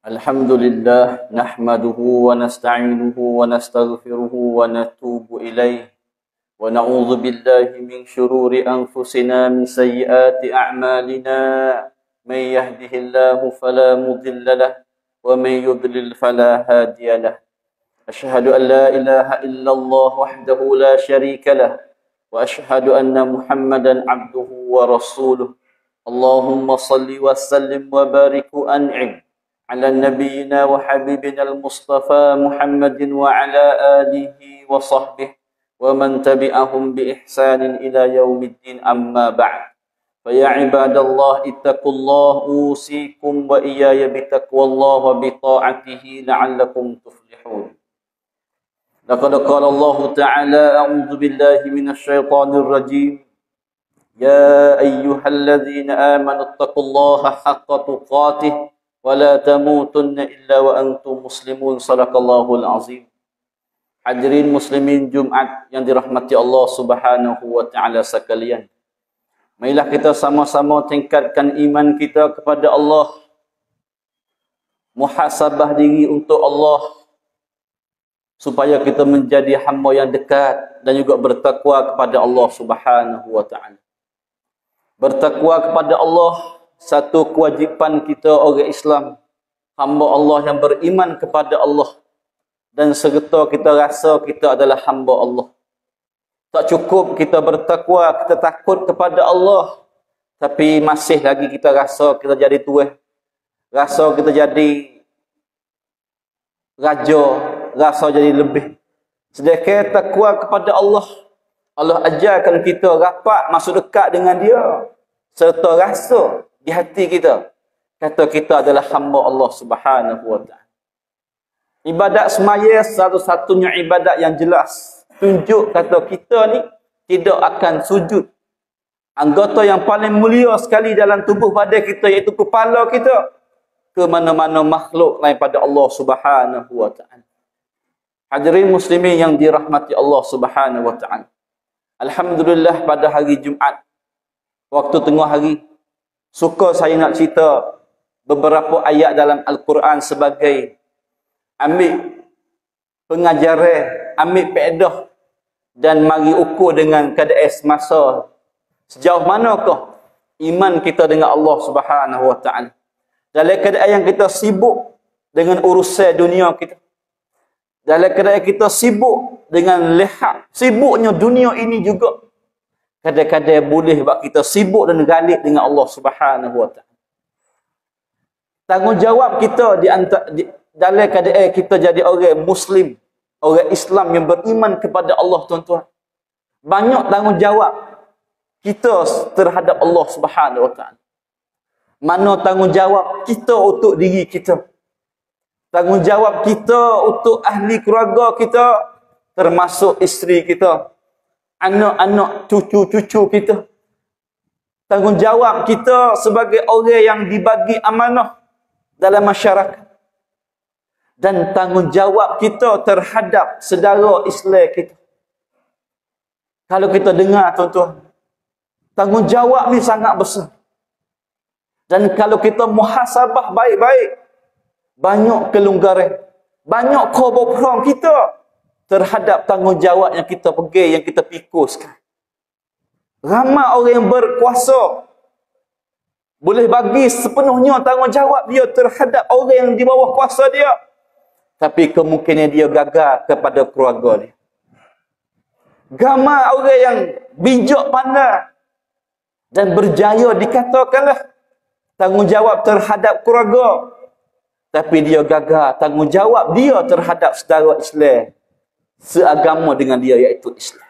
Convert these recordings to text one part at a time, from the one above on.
Alhamdulillah nahmaduhu wa nasta'inuhu wa nastaghfiruhu wa natubu ilaih wa na'udzu billahi min shururi anfusina min sayyiati a'malina may yahdihillahu fala mudilla lahu wa may yudlil fala hadiya lahu asyhadu an la ilaha illallah wahdahu la syarika lahu wa asyhadu anna Muhammadan abduhu wa rasuluh Allahumma salli wa sallim wa barik wa an'im على نبينا وحبيبنا المصطفى محمد وعلى آله وصحبه ومن تبعهم بإحسان إلى يوم الدين أما بعد فيا عباد الله اتقوا الله أوصيكم وإياي بتقوى الله وبطاعته لعلكم تفلحون لقد قال الله تعالى أعوذ بالله من الشيطان الرجيم يا أيها الذين آمنوا اتقوا الله حق تقاته ولا تموتن إلا وأنتم مسلمون sadaqallahul azim. Hadirin muslimin Jumat yang dirahmati Allah Subhanahu wa taala sekalian. Marilah kita sama-sama tingkatkan iman kita kepada Allah. Muhasabah diri untuk Allah supaya kita menjadi hamba yang dekat dan juga bertakwa kepada Allah Subhanahu wa taala. Bertakwa kepada Allah satu kewajipan kita orang Islam, hamba Allah yang beriman kepada Allah, dan serta kita rasa kita adalah hamba Allah. Tak cukup kita bertakwa, kita takut kepada Allah, tapi masih lagi kita rasa kita jadi tuan, rasa kita jadi raja, rasa jadi lebih. Sedangkan takwa kepada Allah, Allah ajarkan kita rapat masuk dekat dengan Dia, serta rasa di hati kita kata kita adalah hamba Allah Subhanahu wa taala. Ibadat semaya satu-satunya ibadat yang jelas tunjuk kata kita ni tidak akan sujud. Anggota yang paling mulia sekali dalam tubuh badan kita iaitu kepala kita ke mana-mana makhluk lain pada Allah Subhanahu wa taala. Hadirin muslimin yang dirahmati Allah Subhanahu wa taala. Alhamdulillah pada hari Jumaat waktu tengah hari suka saya nak cerita beberapa ayat dalam Al-Quran sebagai ambil pengajaran, ambil faedah dan mari ukur dengan keadaan semasa. Sejauh manakah iman kita dengan Allah Subhanahu wa taala? Dalam keadaan yang kita sibuk dengan urusan dunia kita. Dalam keadaan kita sibuk dengan lihat sibuknya dunia ini juga. Kadang-kadang boleh buat kita sibuk dan galip dengan Allah Subhanahu wa taala. Tanggungjawab kita dalam keadaan kita jadi orang Muslim, orang Islam yang beriman kepada Allah, tuan-tuan. Banyak tanggungjawab kita terhadap Allah Subhanahu wa taala. Mana tanggungjawab kita untuk diri kita? Tanggungjawab kita untuk ahli keluarga kita, termasuk isteri kita, anak-anak, cucu-cucu kita. Tanggungjawab kita sebagai orang yang dibagi amanah dalam masyarakat. Dan tanggungjawab kita terhadap saudara Islam kita. Kalau kita dengar, tuan-tuan, tanggungjawab ni sangat besar. Dan kalau kita muhasabah baik-baik, banyak kelonggaran, banyak kebobolan kita terhadap tanggungjawab yang kita pegang, yang kita pikul sekarang. Ramai orang yang berkuasa boleh bagi sepenuhnya tanggungjawab dia terhadap orang yang di bawah kuasa dia, tapi kemungkinan dia gagal kepada keluarga dia. Ramai orang yang bijak pandai dan berjaya dikatakanlah tanggungjawab terhadap keluarga, tapi dia gagal tanggungjawab dia terhadap saudara Islam seagama dengan dia, iaitu Islam.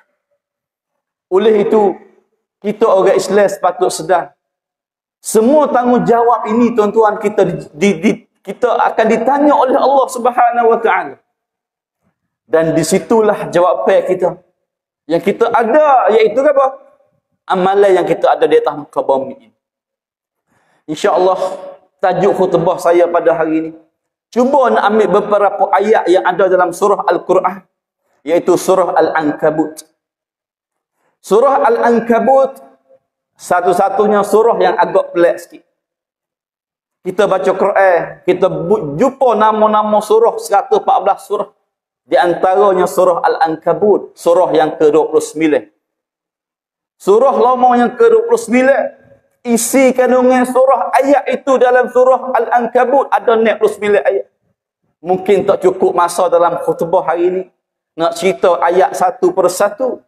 Oleh itu, kita orang Islam sepatut sedar, semua tanggungjawab ini, tuan-tuan, kita akan ditanya oleh Allah Subhanahu wa taala. Dan disitulah jawapan kita. Yang kita ada, iaitu apa? Amalan yang kita ada di atas muka bumi ini. InsyaAllah, tajuk khutbah saya pada hari ini, cuba nak ambil beberapa ayat yang ada dalam surah Al-Quran, iaitu surah Al-Ankabut. Surah Al-Ankabut satu-satunya surah yang agak pelik sikit. Kita baca Quran, kita jumpa nama-nama surah 114 surah. Di antaranya surah Al-Ankabut, surah yang ke-29. Surah lama yang ke-29, isi kandungan surah ayat itu dalam surah Al-Ankabut ada 29 ayat. Mungkin tak cukup masa dalam khutbah hari ini nak cerita ayat satu persatu.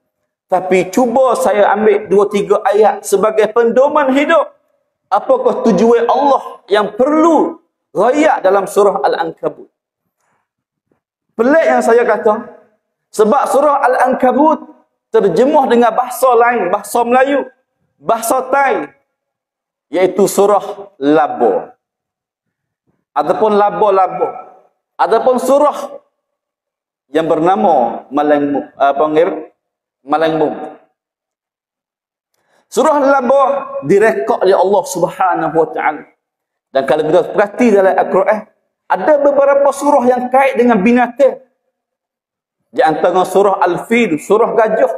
Tapi cuba saya ambil 2-3 ayat sebagai pendoman hidup. Apakah tujuan Allah yang perlu rakyat dalam surah Al-Ankabut? Pelik yang saya kata. Sebab surah Al-Ankabut terjemuh dengan bahasa lain, bahasa Melayu, bahasa Thai, iaitu surah Labo. Ataupun Labo-Labo. Ataupun surah yang bernama Malangmum. Surah Labo direkod oleh Allah Subhanahu Wa Taala. Dan kalau kita perhati dalam Al-Quran, ada beberapa surah yang kait dengan binatang. Di antara surah Al-Fil, surah gajah.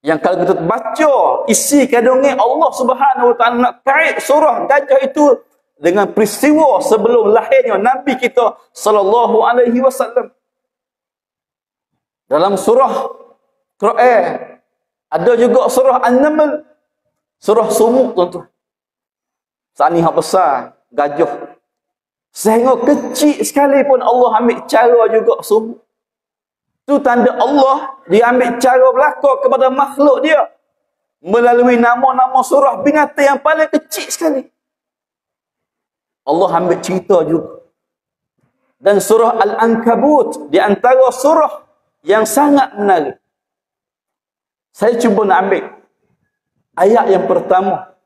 Yang kalau kita baca isi kandungan Allah Subhanahu Wa Taala nak kait surah gajah itu dengan peristiwa sebelum lahirnya Nabi kita sallallahu alaihi wasallam. Dalam surah Quran ada juga surah An-Naml, surah sumuk tuan-tuan. Saat ni hak besar gajah. Sehingga kecil sekali pun Allah ambil cara juga sumuk. Itu tanda Allah dia ambil cara berlaku kepada makhluk dia melalui nama-nama surah binatang yang paling kecil sekali. Allah ambil cerita juga. Dan surah Al-Ankabut di antara surah yang sangat menarik. Saya cuba nak ambil ayat yang pertama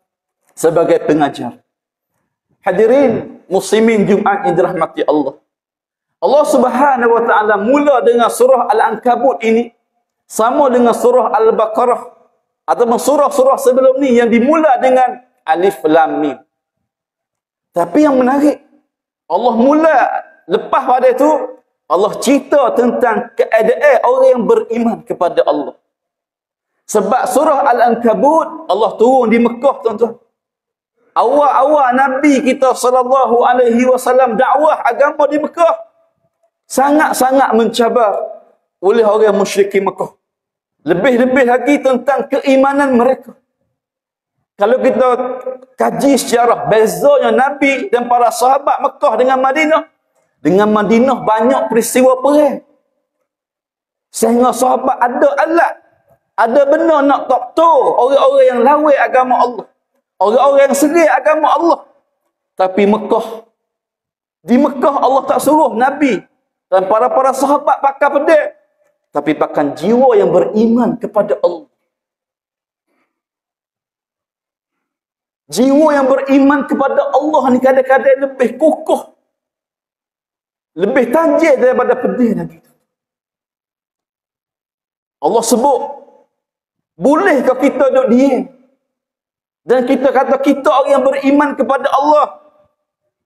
sebagai pengajar. Hadirin muslimin Jumaat yang dirahmati Allah. Allah Subhanahu Wa Taala mula dengan surah Al-Ankabut ini sama dengan surah Al-Baqarah ataupun surah-surah sebelum ni yang dimula dengan Alif Lam Mim. Tapi yang menarik, Allah mula lepas pada itu Allah cerita tentang keadaan orang yang beriman kepada Allah. Sebab surah Al-Ankabut Allah turun di Mekah tuan-tuan. Awal-awal Nabi kita sallallahu alaihi wasallam dakwah agama di Mekah sangat-sangat mencabar oleh orang musyrikin Mekah. Lebih-lebih lagi tentang keimanan mereka. Kalau kita kaji sejarah bezanya Nabi dan para sahabat Mekah dengan Madinah. Dengan Madinah banyak peristiwa perang. Sehingga sahabat ada alat, ada benar nak toktor orang-orang yang lawan agama Allah. Orang-orang yang sedih agama Allah. Tapi di Mekah Allah tak suruh Nabi dan para sahabat pakai pedang. Tapi pakai jiwa yang beriman kepada Allah. Jiwa yang beriman kepada Allah ni kadang-kadang lebih kukuh, lebih tajam daripada pedang lagi. Allah sebut, bolehkah kita duduk diam? Dan kita kata kita orang yang beriman kepada Allah.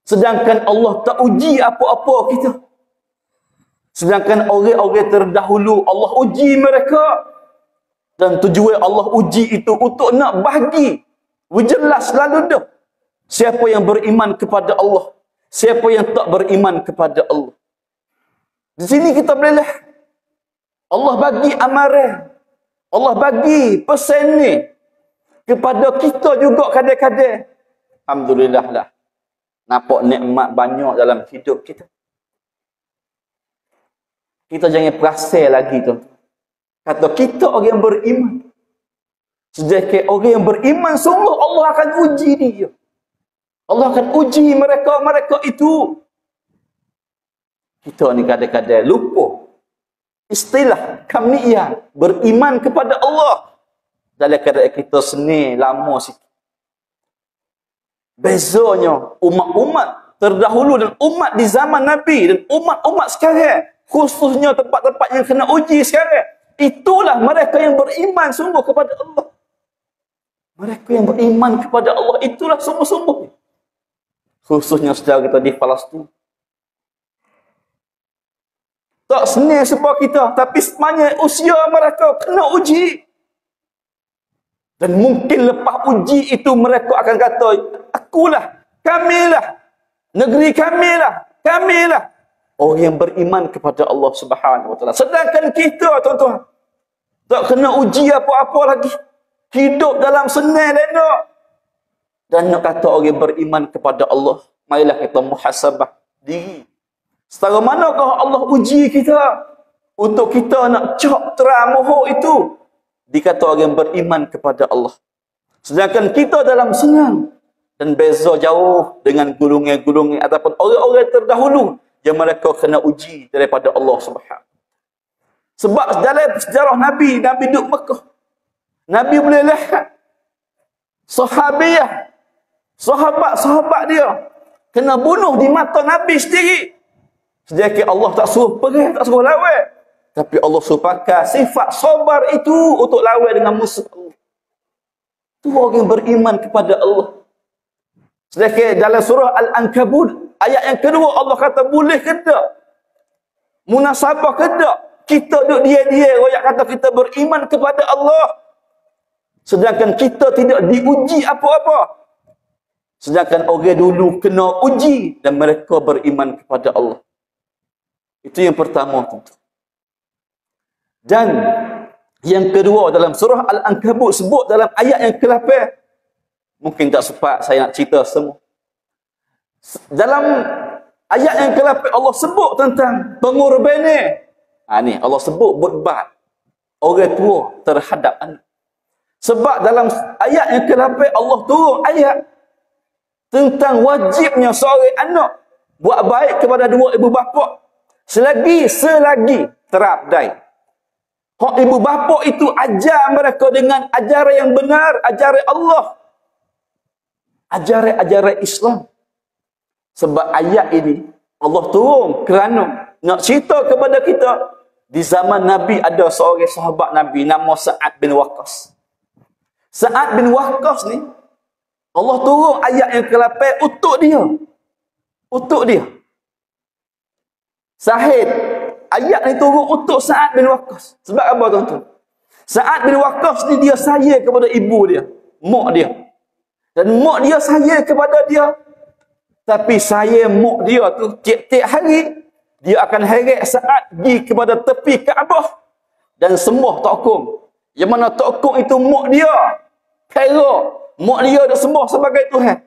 Sedangkan Allah tak uji apa-apa kita. Sedangkan orang-orang terdahulu Allah uji mereka. Dan tujuan Allah uji itu untuk nak bagi jelas selalu dah siapa yang beriman kepada Allah, siapa yang tak beriman kepada Allah. Di sini kita boleh lihat Allah bagi amaran, Allah bagi pesan ni kepada kita juga kadang-kadang. Alhamdulillah lah, nampak nikmat banyak dalam hidup kita. Kita jangan perasan lagi tu. Kata kita orang yang beriman. Sedangkan orang yang beriman sungguh Allah akan uji dia. Allah akan uji mereka itu. Kita ni kadang-kadang lupa istilah kamniyah, beriman kepada Allah. Dalam keadaan kita seni lama sikit. Bezanya umat-umat terdahulu dan umat di zaman Nabi dan umat-umat sekarang, khususnya tempat-tempat yang kena uji sekarang, itulah mereka yang beriman sungguh kepada Allah. Mereka yang beriman kepada Allah itulah sungguh-sungguh. Khususnya saudara kita di Palestin. Tak senang sebab kita, tapi semuanya usia mereka kena uji. Dan mungkin lepas uji itu mereka akan kata, akulah kamilah. Negeri kamilah. Orang yang beriman kepada Allah Subhanahu wa taala. Sedangkan kita, tuan-tuan, tak kena uji apa-apa lagi. Hidup dalam senang elok. Dan nak kata orang beriman kepada Allah, marilah kita muhasabah diri. Setara manakah Allah uji kita untuk kita nak cak terang mohon itu? Dikata orang beriman kepada Allah. Sedangkan kita dalam senang. Dan beza jauh dengan gulungan-gulungan ataupun orang-orang terdahulu yang mereka kena uji daripada Allah Subhanahu. Sebab dalam sejarah Nabi duduk Mekah, Nabi boleh lihat sahabat dia kena bunuh di mata Nabi sendiri. Sedangkan Allah tak suruh pergi, tak suruh lawan. Tapi Allah suruh pakai sifat sabar itu untuk lawan dengan musuh Allah. Itu orang yang beriman kepada Allah. Sedangkan dalam surah Al-Ankabut, ayat yang kedua Allah kata boleh ke tak? Munasabah ke tak? Kita duduk dia royak kata kita beriman kepada Allah. Sedangkan kita tidak diuji apa-apa. Sedangkan orang dulu kena uji dan mereka beriman kepada Allah. Itu yang pertama, tuan-tuan. Dan yang kedua dalam surah Al-Ankabut sebut dalam ayat yang ke-8. Mungkin tak sempat saya nak cerita semua. Dalam ayat yang ke-8 Allah sebut tentang pengorbanan. Ni Allah sebut berbat orang tua terhadap anak. Sebab dalam ayat yang ke-8 Allah turun ayat tentang wajibnya seorang anak buat baik kepada dua ibu bapa selagi terabdai. Hak ibu bapa itu ajar mereka dengan ajaran yang benar, ajaran Allah, ajaran Islam. Sebab ayat ini Allah turun kerana nak cerita kepada kita di zaman Nabi ada seorang sahabat Nabi nama Sa'ad bin Waqqas. Sa'ad bin Waqqas ni Allah turun ayat yang ke-8 untuk dia. Sahih ayat ni turun untuk Sa'ad bin Waqqas. Sebab apa, tuan-tuan? Sa'ad bin Waqqas ni dia sayang kepada ibu dia, mak dia. Dan mak dia sayang kepada dia. Tapi sayang mak dia tu tiap-tiap hari dia akan heret Sa'ad pergi kepada tepi Kaabah dan sembah tokong. Yang mana tokong itu mak dia. Mak dia dah sembah sebagai Tuhan.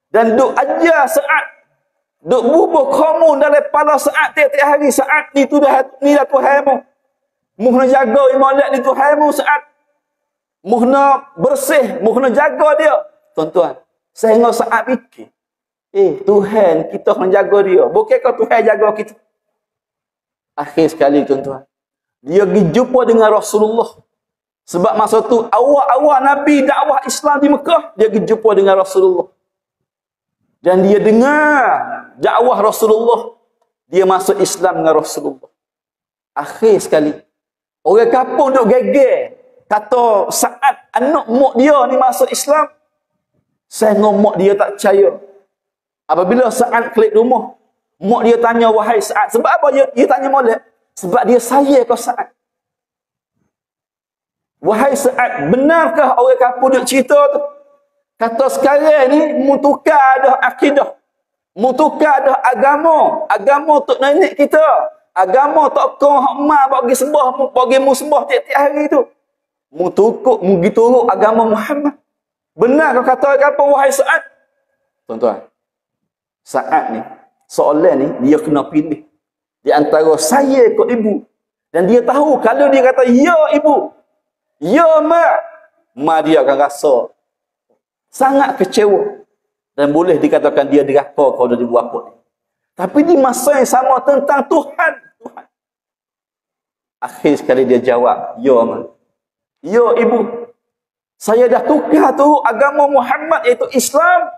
Dan duk ajar Sa'ad, duk bubuh komun dalam kepala Sa'ad tiap-tiap hari. Sa'ad ni tu dah Tuhanmu. Muhna jaga imalat ni Tuhanmu Sa'ad. Muhna bersih, muhna jaga dia. Tuan-tuan, sehingga Sa'ad fikir, Tuhan kita kena jaga dia. Bukankah Tuhan jaga kita? Akhir sekali, tuan-tuan, dia pergi jumpa dengan Rasulullah. Sebab masa tu awal-awal Nabi dakwah Islam di Mekah, dia pergi jumpa dengan Rasulullah. Dan dia dengar dakwah Rasulullah. Dia masuk Islam dengan Rasulullah. Akhir sekali, orang kampung duk geger. Kata Sa'ad, anak mak dia ni masuk Islam. Sehingga mak dia tak percaya. Apabila Sa'ad klik rumah, mak dia tanya, wahai Sa'ad. Sebab apa dia tanya molek? Sebab dia sayang kau Sa'ad. Wahai Sa'ad, benarkah orang kampung duk cerita tu? Kata sekarang ni, mutukar dah akidah. Mutukar dah agama. Agama tok nenek kita. Agama tokong hak mak bagi sembah, bagi mu sembah tiap-tiap hari tu. Mutukuk, mugi turut agama Muhammad. Benar kau kata apa, wahai Sa'ad? Tuan-tuan, Sa'ad ni, soalan ni, dia kena pilih. Di antara saya ke ibu. Dan dia tahu, kalau dia kata, ya ibu, ya mak dia akan rasa sangat kecewa. Dan boleh dikatakan dia deraka kalau dia dibuat apa ni. Tapi di masa yang sama tentang Tuhan. Akhir sekali dia jawab, ya mak. Ya ibu, saya dah tukar tu agama Muhammad iaitu Islam.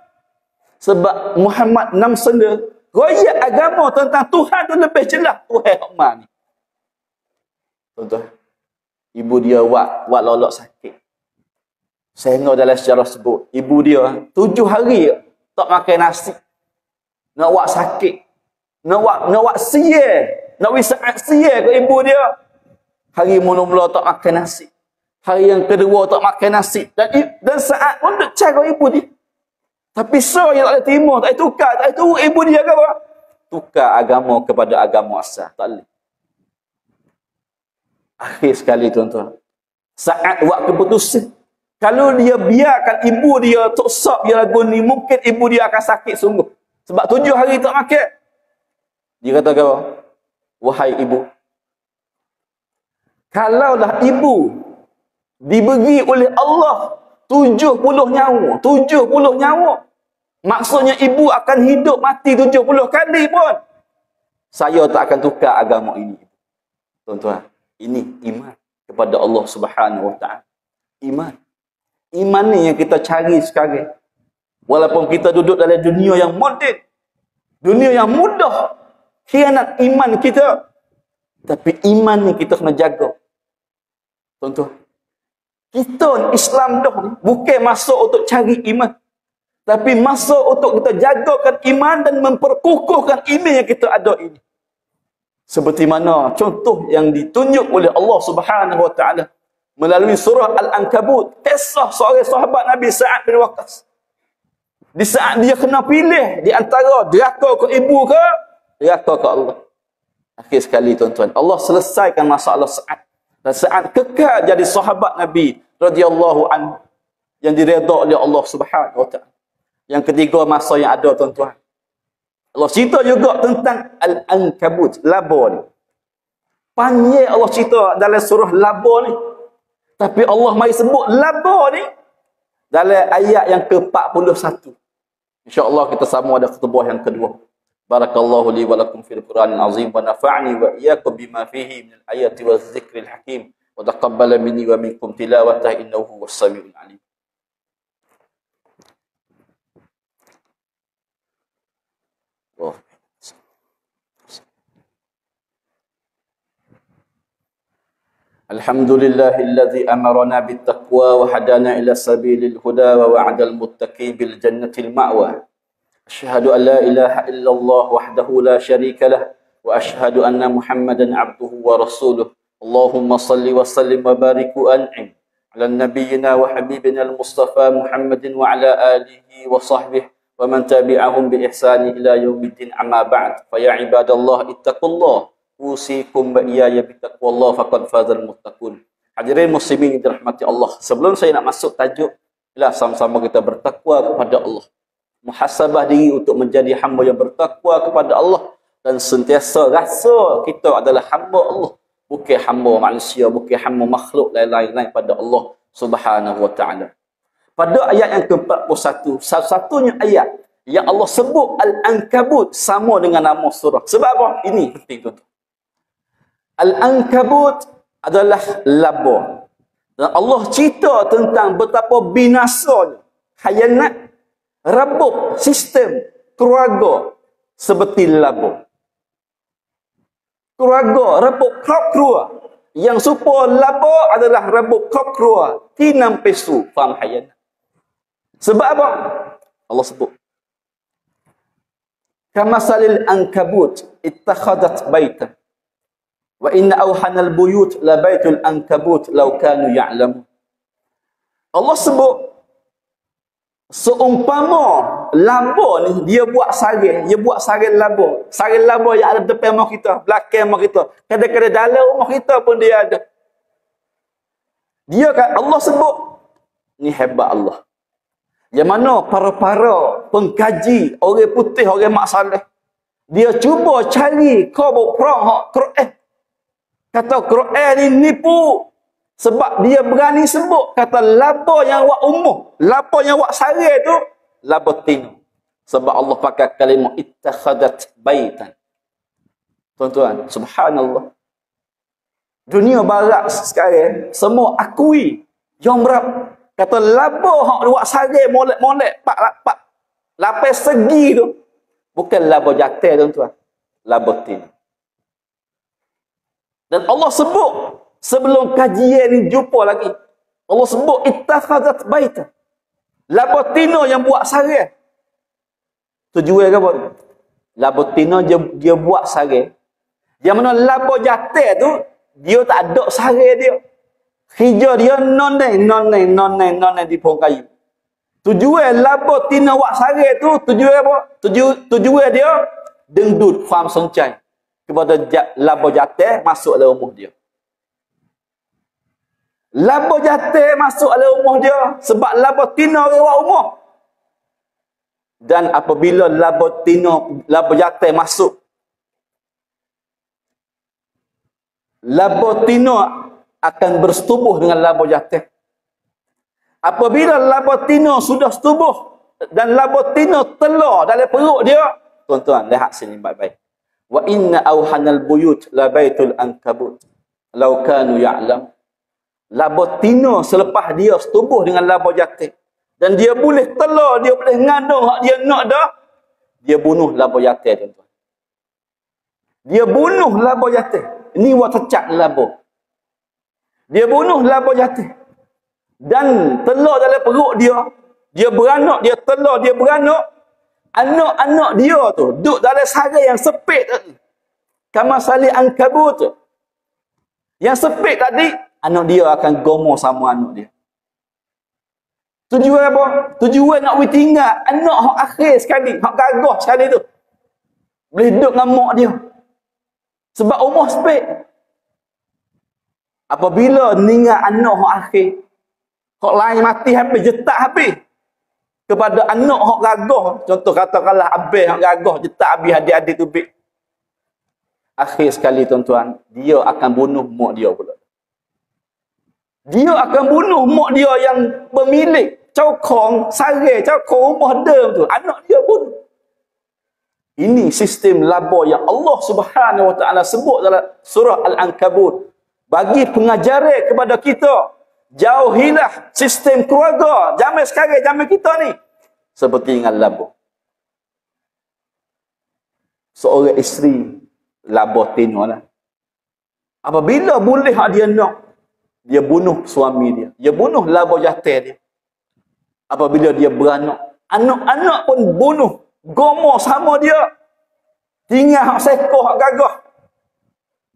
Sebab Muhammad nam senda royak agama tentang Tuhan tu lebih jelas Tuhan Ummah ni. Tuan-tuan, ibu dia wak lolok sakit. Sehingga dalam sejarah sebut, ibu dia 7 hari tak makan nasi. Nak wak sakit. Nak wak sial. Nak wisat sial ke ibu dia. Hari mula-mula tak makan nasi. Hari yang kedua tak makan nasi. Dan Sa'ad pun duk cari ibu dia. Tapi so yang tak boleh terima, tak boleh tukar, tak boleh turut ibu dia ke apa? Tukar agama kepada agama asal. Tak boleh. Akhir sekali tuan-tuan, saat buat keputusan, kalau dia biarkan ibu dia toksok dia lagu ni, mungkin ibu dia akan sakit sungguh. Sebab 7 hari tak makan. Dia kata apa? Wahai ibu, kalaulah ibu diberi oleh Allah 70 nyawa, 70 nyawa, maksudnya ibu akan hidup mati 70 kali pun, saya tak akan tukar agama ini. Tuan-tuan, ini iman kepada Allah Subhanahu Wa Taala. Iman. Iman ni yang kita cari sekarang. Walaupun kita duduk dalam dunia yang moden, dunia yang mudah, khianat iman kita, tapi iman ni kita kena jaga. Tuan-tuan, kita Islam dah ni bukan masuk untuk cari iman, tapi masuk untuk kita jagakan iman dan memperkukuhkan iman yang kita ada ini. Seperti mana contoh yang ditunjuk oleh Allah Subhanahu Wa Taala melalui surah Al-Ankabut, kisah seorang sahabat Nabi Sa'ad bin Waqqas. Di saat dia kena pilih di antara deraka ke ibu ke deraka ke Allah. Akhir sekali tuan-tuan, Allah selesaikan masalah Sa'ad. Dan Sa'ad kekal jadi sahabat Nabi radhiyallahu anhu yang diredha oleh Allah Subhanahu Wa Taala. Yang ketiga masa yang ada tuan-tuan, Allah cerita juga tentang Al-Ankabut, laba ni. Panjang Allah cerita dalam surah laba ni. Tapi Allah mari sebut laba ni dalam ayat yang ke-41. InsyaAllah kita sama ada khutbah yang kedua. Barakallahu li wa lakum fil Qur'anil azim wa nafa'ni wa iyyakum bima fihi minal ayati waz zikril hakim wa taqabbala minni wa minkum tilawatahu innahu huwas samiul alim. الحمد لله الذي أمرنا بالتقوى وهدانا إلى سبيل الهدى ووعد المتقين بالجنة المأوى. أشهد أن لا إله إلا الله وحده لا شريك له وأشهد أن محمدا عبده ورسوله. اللهم صل وسلم وبارك وأنعم على نبينا وحبيبنا المصطفى محمد وعلى آله وصحبه ومن تبعهم بإحسان إلى يوم الدين. أما بعد فيا عباد الله اتقوا الله usikum wa iyaya bittaqwallah faqad fazal muttaqun. Hadirin muslimin yang dirahmati Allah, sebelum saya nak masuk tajuk, bila sama-sama kita bertakwa kepada Allah, muhasabah diri untuk menjadi hamba yang bertakwa kepada Allah dan sentiasa rasa kita adalah hamba Allah, bukan hamba manusia, bukan hamba makhluk lain-lain pada Allah Subhanahu Wa Taala. Pada ayat yang ke-41, satu-satunya ayat yang Allah sebut Al-Ankabut sama dengan nama surah. Sebab apa? Ini penting tuan-tuan. Al-Ankabut adalah laba. Dan Allah cerita tentang betapa binasanya khayanat, rabuk sistem keluarga seperti laba. Keluarga, rabuk keluarga. Yang supaya laba adalah rabuk keluarga. Tinam pesu, faham khayanat. Sebab apa? Allah sebut. Kamasalil ankabut ittakhadat baitan. Wa inna awhanal buyut la baitul ankabut law kanu ya'lamun. Allah sebut seumpama laba ni dia buat sarang, dia buat sarang laba. Sarang laba yang ada depan rumah kita, belakang rumah kita, kadang-kadang dalam rumah kita pun dia ada. Dia kan Allah sebut ni hebat Allah. Yang mana para-para pengkaji, orang putih, orang mak saleh, dia cuba cari kau perang hak Quran. Kata Quran ni nipu. Sebab dia berani sebut. Kata laba yang wak umuh. Laba yang wak sari tu. Laba tinu. Sebab Allah pakai kalimah ittakhadat baitan. Tuan-tuan, subhanallah. Dunia barat sekarang, semua akui. Yang berap. Kata laba yang wak sari molek-molek. Pak lapis segi tu. Bukan laba jatuh tuan-tuan. Laba tinu. Dan Allah sebut sebelum kajian ni jumpa lagi. Allah sebut ittakhazat baita. Labotina yang buat sarang. Tujuan ke apa? Labotina dia buat sarang. Yang mana labo jatuh tu dia tak ada sarang dia. Hijau dia non di pohon kayu. Tujuan laba tina wak sare tu, tujuan apa? Tujuan dia dengdut faham soncai kepada laba jatah masuk dalam rumah dia. Laba jatah masuk dalam rumah dia sebab laba tina orang wak rumah. Dan apabila laba jatah masuk, laba tina akan bersetubuh dengan laba jatah. Apabila laba tina sudah setubuh dan laba tina telur dalam perut dia, tuan-tuan lihat sini baik-baik. Wa inna awhanal buyut la baitul ankabut law kanu ya'lam. Laba tina selepas dia setubuh dengan laba jatah dan dia boleh telur, dia boleh ngandung hak dia nak dah, dia bunuh laba jatah, tuan-tuan. Dia bunuh laba jatah. Ini watacak laba. Dia bunuh laba jatah. Dan telur dalam perut dia, dia beranak, dia telur, dia beranak. Anak-anak dia tu duduk dalam sarang yang sempit tadi. Kama salih ankabut tu. Yang sempit tadi, anak dia akan gomo sama anak dia. Tujuan apa? Tujuan nak tinggal anak hak akhir sekali, hak gagah sekali tu. Boleh duduk dengan mak dia. Sebab umur sempit. Apabila meninggal anak hak akhir, hak lain mati habis, jetak habis. Kepada anak hak gagah, contoh katakanlah abang hak gagah, jetak habis adik-adik tu bik. Akhir sekali tuan-tuan, dia akan bunuh mak dia pula. Dia akan bunuh mak dia yang pemilik cokong, sare, cokong rumah dem tu. Anak dia pun. Ini sistem laba yang Allah Subhanahu Wa Taala sebut dalam surah Al-Ankabut. Bagi pengajaran kepada kita, jauhilah sistem keluarga zaman sekarang, zaman kita ni seperti dengan laba. Seorang isteri laba tino lah. Apabila boleh dia nak, dia bunuh suami dia, dia bunuh laba jatah dia. Apabila dia beranak, anak-anak pun bunuh, gomo sama dia. Tinggal hak seko, hak gagah.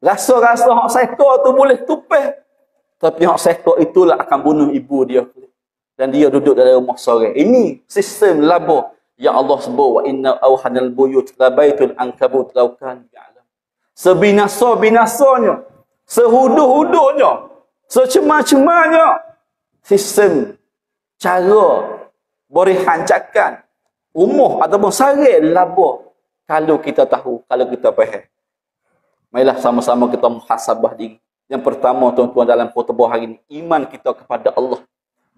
Rasa-rasa hak seko tu boleh tupeh, tapi hak seko itulah akan bunuh ibu dia. Dan dia duduk dalam rumah sore. Ini sistem laba yang Allah sebut, wa inna awhanal buyut la baitul ankabut law kan ya'lam. Sebinasa-binasanya, sehuduh-huduhnya, secemar-cemarnya sistem cara boleh hancarkan umur ataupun sare laba kalau kita tahu, kalau kita faham. Marilah sama-sama kita muhasabah diri. Yang pertama tuan-tuan dalam khutbah hari ini, iman kita kepada Allah.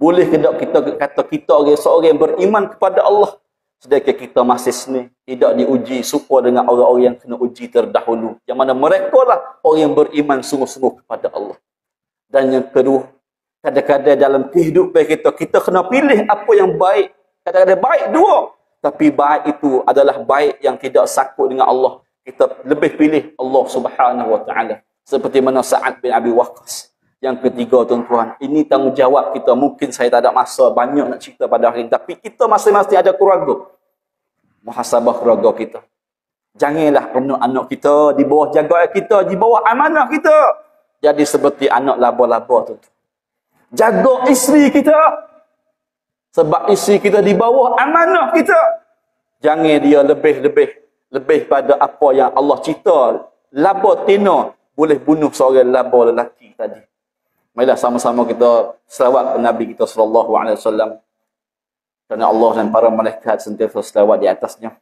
Boleh ke tak kita kata kita seorang yang beriman kepada Allah sedangkan kita masih seni, tidak diuji supaya dengan orang-orang yang kena uji terdahulu, yang mana mereka lah orang yang beriman sungguh-sungguh kepada Allah. Dan yang kedua, kadang-kadang dalam kehidupan kita, kita kena pilih apa yang baik. Kadang-kadang baik dua, tapi baik itu adalah baik yang tidak sakut dengan Allah. Kita lebih pilih Allah Subhanahu Wa Taala. Seperti mana Sa'ad bin Abi Waqqas. Yang ketiga tuan-tuan, ini tanggungjawab kita. Mungkin saya tak ada masa banyak nak cerita pada hari ini, tapi kita masing-masing ada keluarga. Muhasabah keluarga kita. Janganlah anak-anak kita di bawah jagaan kita, di bawah amanah kita jadi seperti anak laba-laba tu. Jaga isteri kita, sebab isteri kita di bawah amanah kita. Jangan dia lebih pada apa yang Allah cipta. Laba tina boleh bunuh seorang laba lelaki tadi. Marilah sama-sama kita selawat kepada Nabi kita sallallahu alaihi wasallam. Kerana Allah dan para malaikat sentiasa selawat di atasnya.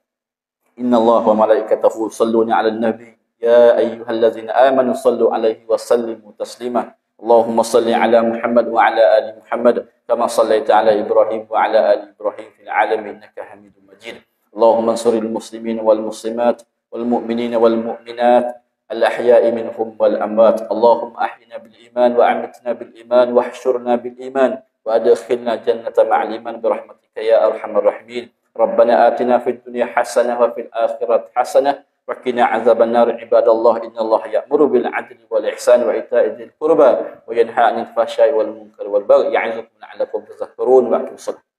Innallaha wa malaikatahu yusalluna 'alan nabi ya ayyuhallazina amanu sallu 'alaihi wa sallimu taslima. Allahumma salli 'ala Muhammad wa 'ala ali Muhammad kama sallaita 'ala Ibrahim wa 'ala ali Ibrahim fil 'alamin innaka Hamidum Majid. Allahumma ansuril muslimin wal muslimat wal mu'minina wal mu'minat الأحياء منهم والأموات اللهم أحينا بالإيمان وأمتنا بالإيمان واحشرنا بالإيمان وأدخلنا جنة مع الإيمان برحمتك يا أرحم الراحمين ربنا آتنا في الدنيا حسنة وفي الآخرة حسنة وقنا عذاب النار عباد الله إن الله يأمر بالعدل والإحسان وإيتاء ذي القربى وينهى عن الفحشاء والمنكر والبغي يعظكم لعلكم تذكرون وأقيموا الصلاة